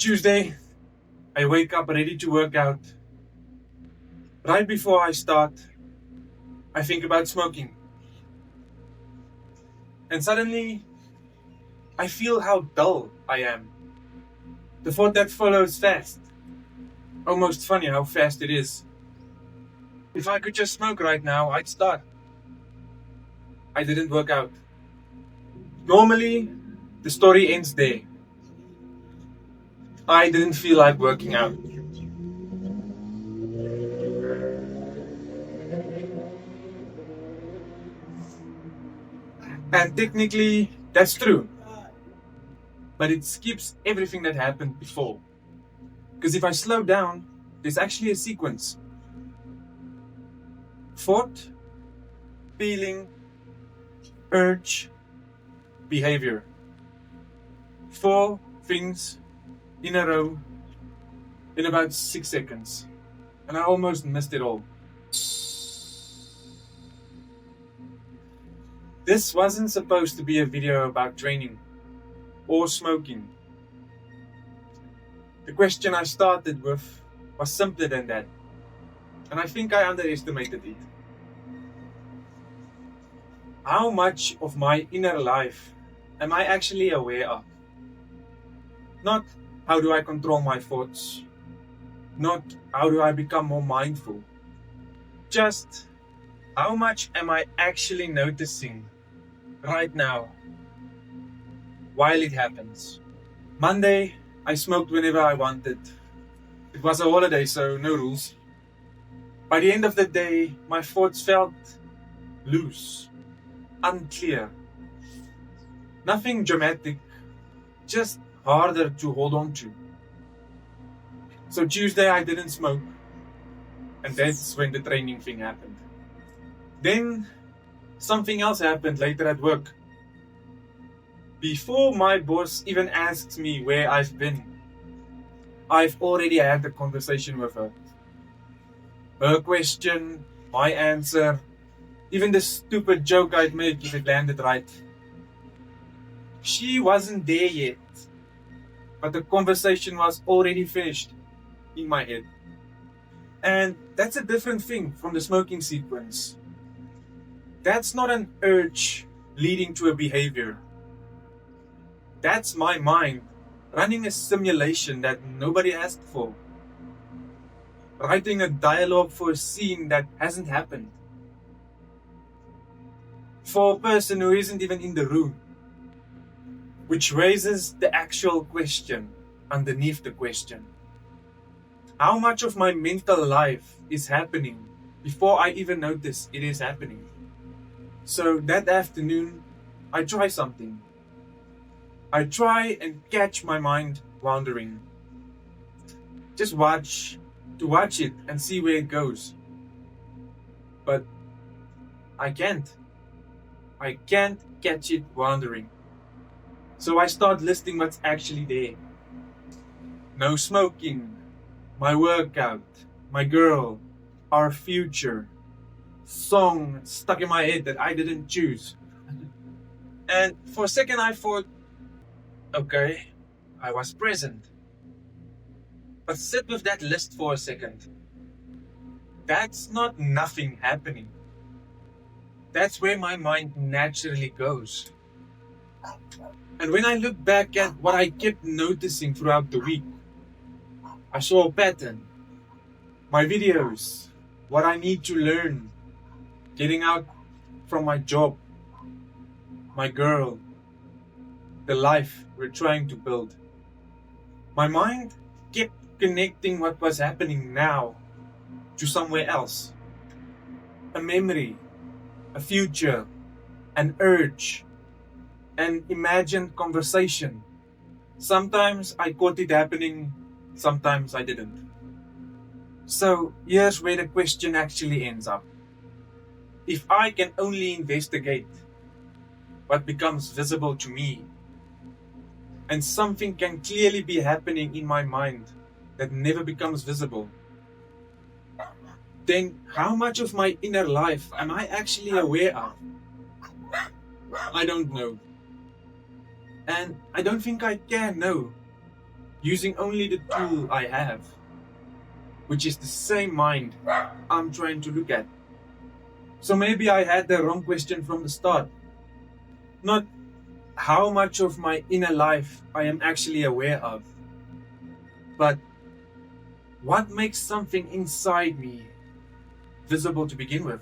Tuesday, I wake up ready to work out. Right before I start, I think about smoking. And suddenly, I feel how dull I am. The thought that follows fast. Almost funny how fast it is. If I could just smoke right now, I'd start. I didn't work out. Normally, the story ends there. I didn't feel like working out. And technically, that's true. But it skips everything that happened before. Because if I slow down, there's actually a sequence. Thought, feeling, urge, behavior. 4 things in a row in about 6 seconds. And I almost missed it all. This wasn't supposed to be a video about training or smoking. The question I started with was simpler than that, and I think I underestimated it. How much of my inner life am I actually aware of? Not how do I control my thoughts, not how do I become more mindful, just how much am I actually noticing right now while it happens. Monday, I smoked whenever I wanted. It was a holiday, so no rules. By the end of the day, my thoughts felt loose, unclear. Nothing dramatic, just harder to hold on to. So Tuesday, I didn't smoke, and that's when the training thing happened. Then something else happened later at work. Before my boss even asks me where I've been, I've already had a conversation with her. Her question, my answer, even the stupid joke I'd make if it landed right. She wasn't there yet, but the conversation was already finished in my head. And that's a different thing from the smoking sequence. That's not an urge leading to a behavior. That's my mind running a simulation that nobody asked for. Writing a dialogue for a scene that hasn't happened. For a person who isn't even in the room. Which raises the actual question underneath the question. How much of my mental life is happening before I even notice it is happening? So that afternoon, I try something. I try and catch my mind wandering. Just watch it and see where it goes. But I can't. I can't catch it wandering. So I start listing what's actually there. No smoking, my workout, my girl, our future, song stuck in my head that I didn't choose. And for a second I thought, okay, I was present. But sit with that list for a second. That's not nothing happening. That's where my mind naturally goes. And when I look back at what I kept noticing throughout the week, I saw a pattern. My videos, what I need to learn, getting out from my job, my girl, the life we're trying to build. My mind kept connecting what was happening now to somewhere else. A memory, a future, an urge, an imagined conversation. Sometimes I caught it happening, sometimes I didn't. So here's where the question actually ends up. If I can only investigate what becomes visible to me, and something can clearly be happening in my mind that never becomes visible, then how much of my inner life am I actually aware of? I don't know. And I don't think I can know. using only the tool I have, which is the same mind I'm trying to look at. So maybe I had the wrong question from the start. Not how much of my inner life I am actually aware of, but what makes something inside me visible to begin with.